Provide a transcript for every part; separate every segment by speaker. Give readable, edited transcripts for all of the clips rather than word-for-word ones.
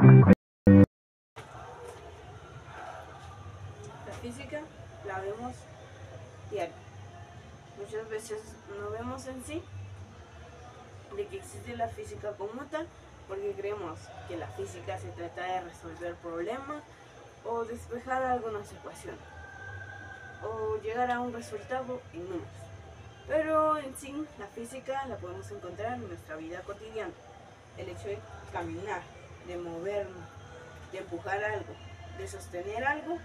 Speaker 1: La física la vemos diario. Muchas veces no vemos en sí de que existe la física como tal, porque creemos que la física se trata de resolver problemas o despejar algunas ecuaciones o llegar a un resultado en números. Pero en sí, la física la podemos encontrar en nuestra vida cotidiana. El hecho de caminar, de movernos, de empujar algo, de sostener algo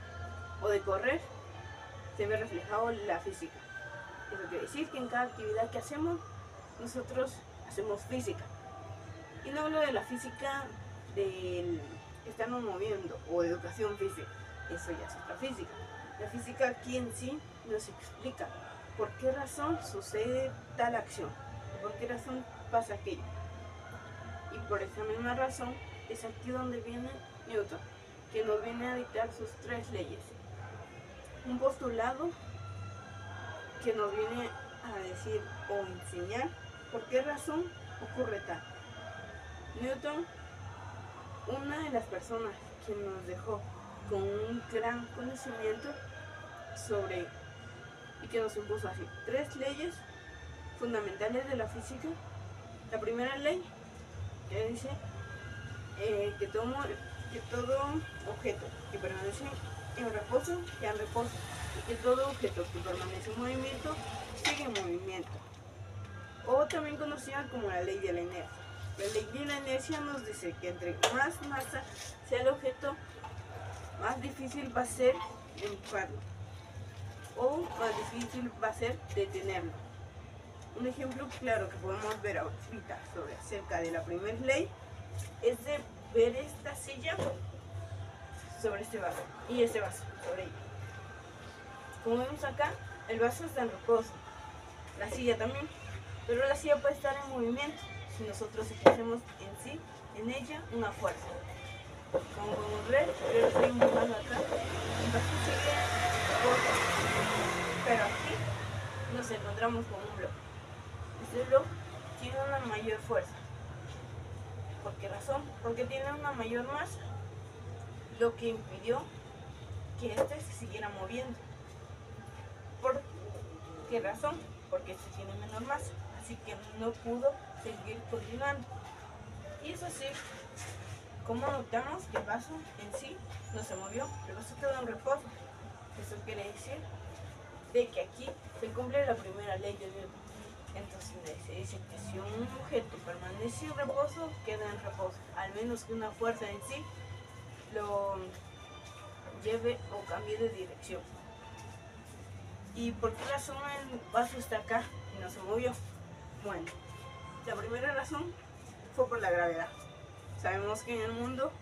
Speaker 1: o de correr, se ve reflejado en la física. Eso quiere decir que en cada actividad que hacemos, nosotros hacemos física. Y no hablo de la física del estarnos moviendo o educación física, eso ya es otra física. La física aquí en sí nos explica por qué razón sucede tal acción, por qué razón pasa aquello. Y por esa misma razón es aquí donde viene Newton, que nos viene a dictar sus 3 leyes. Un postulado que nos viene a decir o enseñar por qué razón ocurre tal. Newton, una de las personas que nos dejó con un gran conocimiento sobre y que nos impuso así 3 leyes fundamentales de la física. La primera ley que dice que todo objeto que permanece en reposo queda en reposo y que todo objeto que permanece en movimiento sigue en movimiento, o también conocida como la ley de la inercia. La ley de la inercia nos dice que entre más masa sea el objeto, más difícil va a ser empujarlo o más difícil va a ser detenerlo. Un ejemplo claro que podemos ver ahorita sobre acerca de la primera ley es de ver esta silla sobre este vaso y este vaso sobre ella. Como vemos acá, el vaso está en reposo, la silla también, pero la silla puede estar en movimiento si nosotros ejercemos en sí, en ella, una fuerza. Como podemos ver, yo lo estoy empujando acá, el vaso sigue en reposo, pero aquí nos encontramos con un bloque. Este bloque tiene una mayor fuerza. ¿Por qué razón? Porque tiene una mayor masa, lo que impidió que este se siguiera moviendo. ¿Por qué razón? Porque este tiene menor masa, así que no pudo seguir continuando. Y es así como notamos que el vaso en sí no se movió, el vaso quedó en reposo. Eso quiere decir de que aquí se cumple la primera ley de Newton. Entonces se dice que si un objeto permanece en reposo, queda en reposo, al menos que una fuerza en sí lo lleve o cambie de dirección. ¿Y por qué razón el vaso está acá y no se movió? Bueno, la primera razón fue por la gravedad. Sabemos que en el mundo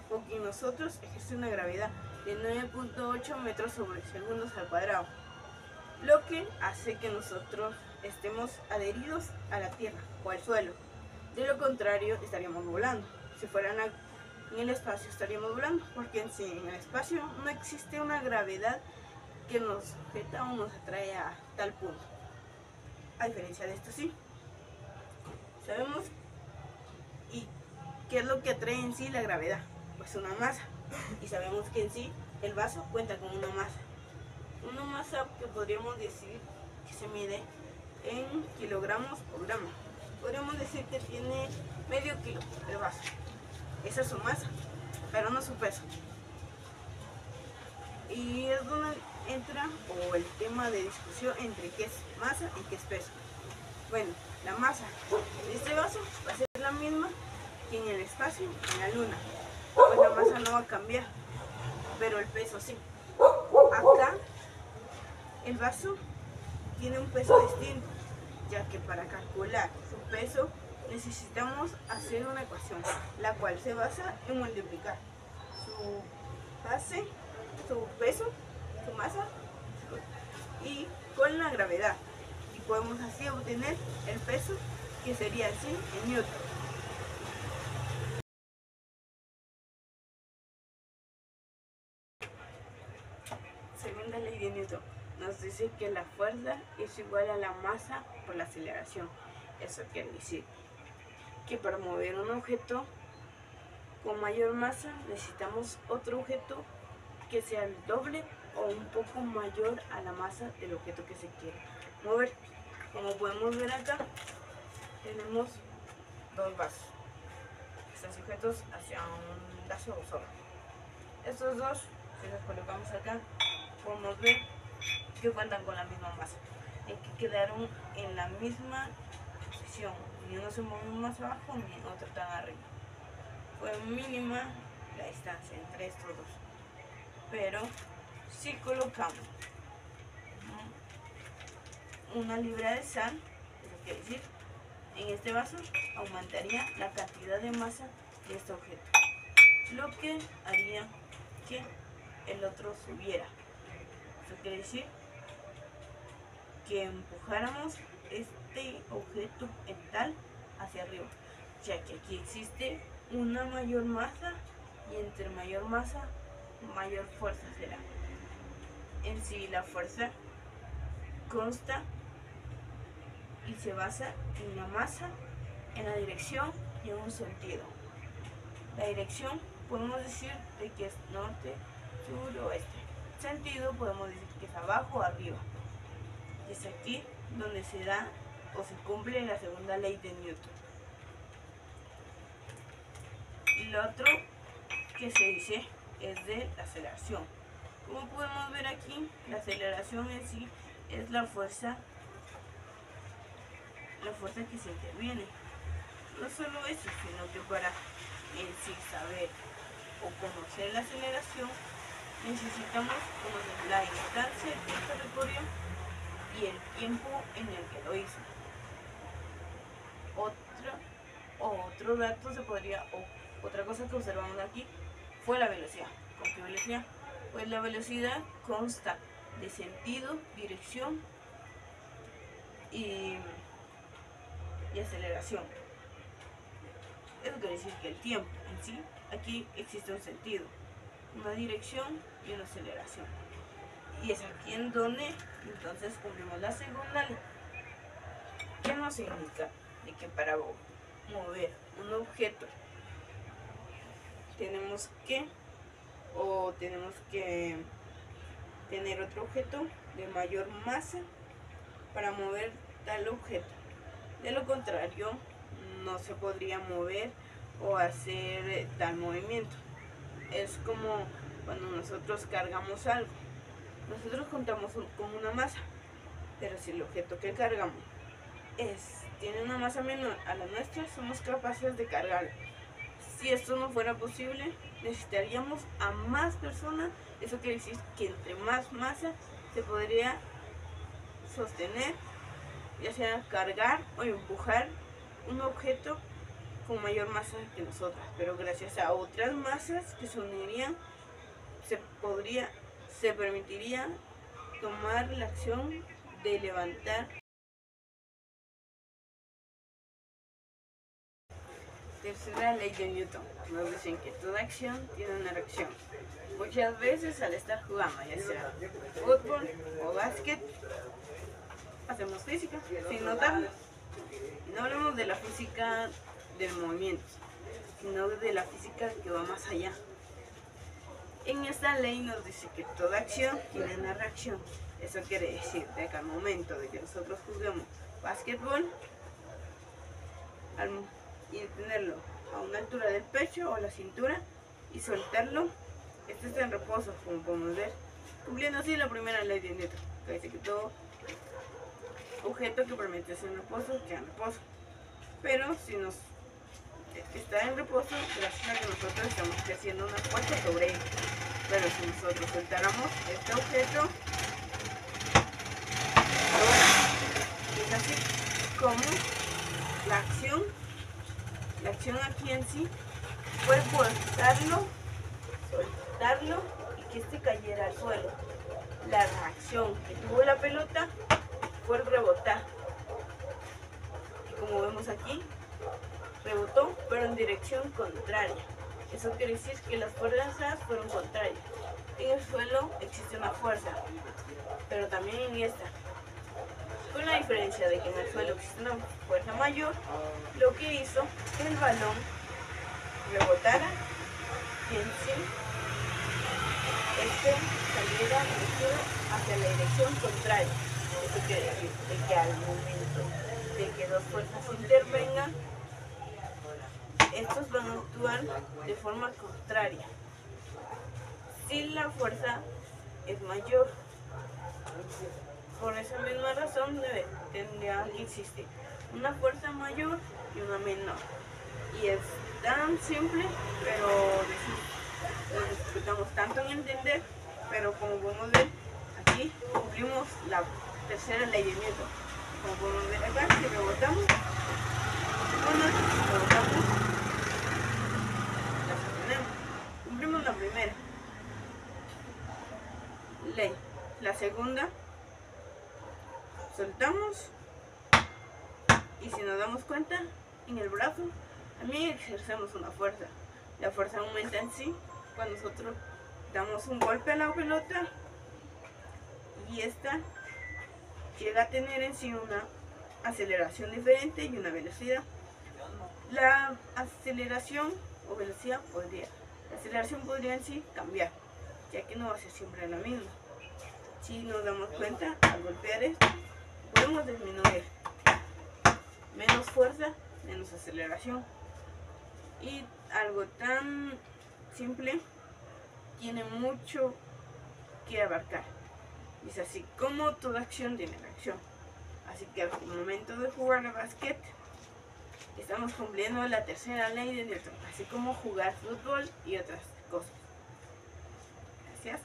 Speaker 1: o que en nosotros existe una gravedad de 9.8 metros sobre segundos al cuadrado, lo que hace que nosotros estemos adheridos a la tierra o al suelo. De lo contrario, estaríamos volando. Si fueran en el espacio, estaríamos volando, porque en sí, en el espacio no existe una gravedad que nos sujeta o nos atrae a tal punto. A diferencia de esto, sí. Sabemos y qué es lo que atrae en sí la gravedad, pues una masa. Y sabemos que en sí el vaso cuenta con una masa. Una masa que podríamos decir que se mide en kilogramos por gramo. Podríamos decir que tiene medio kilo el vaso. Esa es su masa, pero no su peso. Y es donde entra o el tema de discusión entre qué es masa y qué es peso. Bueno, la masa de este vaso va a ser la misma que en el espacio, en la luna. Pues la masa no va a cambiar, pero el peso sí. Acá el vaso tiene un peso distinto, ya que para calcular su peso necesitamos hacer una ecuación, la cual se basa en multiplicar su base, su peso, su masa y con la gravedad, y podemos así obtener el peso, que sería así en Newton. Segunda ley de Newton nos dice que la fuerza es igual a la masa por la aceleración. Eso quiere decir que para mover un objeto con mayor masa necesitamos otro objeto que sea el doble o un poco mayor a la masa del objeto que se quiere mover. Como podemos ver acá, tenemos dos vasos. Están sujetos hacia un lazo solo. Estos dos, si los colocamos acá, podemos ver que cuentan con la misma masa, y que quedaron en la misma posición. Ni uno se movió más abajo ni otro tan arriba. Fue mínima la distancia entre estos dos. Pero si colocamos una libra de sal, eso quiere decir, en este vaso aumentaría la cantidad de masa de este objeto, lo que haría que el otro subiera. Eso quiere decir que empujáramos este objeto en tal hacia arriba, ya que aquí existe una mayor masa, y entre mayor masa mayor fuerza será. En sí, la fuerza consta y se basa en la masa, en la dirección y en un sentido. La dirección podemos decir de que es norte, sur, oeste. Sentido podemos decir que es abajo o arriba. Y es aquí donde se da o se cumple la segunda ley de Newton. Lo otro que se dice es de la aceleración. Como podemos ver aquí, la aceleración en sí es la fuerza que se interviene. No solo eso, sino que para en sí saber o conocer la aceleración necesitamos conocer la distancia que se recorrió y el tiempo en el que lo hizo. Otro dato se podría, o otra cosa que observamos aquí fue la velocidad. ¿Con qué velocidad? Pues la velocidad consta de sentido, dirección y aceleración. Eso quiere decir que el tiempo en sí, aquí existe un sentido, una dirección y una aceleración. Y es aquí en donde entonces cumplimos la segunda ley, que nos indica de que para mover un objeto tenemos que tener otro objeto de mayor masa para mover tal objeto. De lo contrario, no se podría mover o hacer tal movimiento. Es como cuando nosotros cargamos algo. Nosotros contamos con una masa, pero si el objeto que cargamos tiene una masa menor a la nuestra, somos capaces de cargarlo. Si esto no fuera posible, necesitaríamos a más personas. Eso quiere decir que entre más masa se podría sostener, ya sea cargar o empujar un objeto con mayor masa que nosotras, pero gracias a otras masas que se unirían, se permitiría tomar la acción de levantar. Tercera ley de Newton. Nos dicen que toda acción tiene una reacción. Muchas veces al estar jugando, ya sea fútbol o básquet, hacemos física sin notarlo. No hablamos de la física del movimiento, sino de la física que va más allá. En esta ley nos dice que toda acción tiene una reacción. Eso quiere decir de que al momento de que nosotros juguemos básquetbol, y tenerlo a una altura del pecho o la cintura y soltarlo, este está en reposo, como podemos ver, cumpliendo así la primera ley de Newton, que dice que todo objeto que permanece en reposo queda en reposo. Pero si nos está en reposo, gracias a que nosotros estamos ejerciendo una fuerza sobre él. Pero si nosotros soltáramos este objeto, es así como la acción aquí en sí fue soltarlo y que este cayera al suelo. La reacción que tuvo la pelota fue el rebotar. Y como vemos aquí, rebotó, pero en dirección contraria. Eso quiere decir que las fuerzas fueron contrarias. En el suelo existe una fuerza, pero también en esta. Con la diferencia de que en el suelo existe una fuerza mayor, lo que hizo que el balón rebotara en sí saliera hacia la dirección contraria. Esto quiere decir que al momento de que dos fuerzas intervengan, estos van a actuar de forma contraria. Si la fuerza es mayor, por esa misma razón tendría que existir una fuerza mayor y una menor. Y es tan simple, pero nos dificultamos tanto en entender, pero como podemos ver, aquí cumplimos la tercera ley de Newton. Como podemos ver acá, si rebotamos, la sostenemos. Cumplimos la primera ley. La segunda, soltamos, y si nos damos cuenta, en el brazo también ejercemos una fuerza. La fuerza aumenta en sí cuando nosotros damos un golpe a la pelota y esta llega a tener en sí una aceleración diferente y una velocidad. La aceleración o velocidad podría en sí cambiar, ya que no va a ser siempre la misma. Si nos damos cuenta, al golpear esto, podemos disminuir. Menos fuerza, menos aceleración. Y algo tan simple tiene mucho que abarcar. Es así como toda acción tiene reacción. Así que al momento de jugar al básquet, estamos cumpliendo la tercera ley de Newton, así como jugar fútbol y otras cosas. Gracias.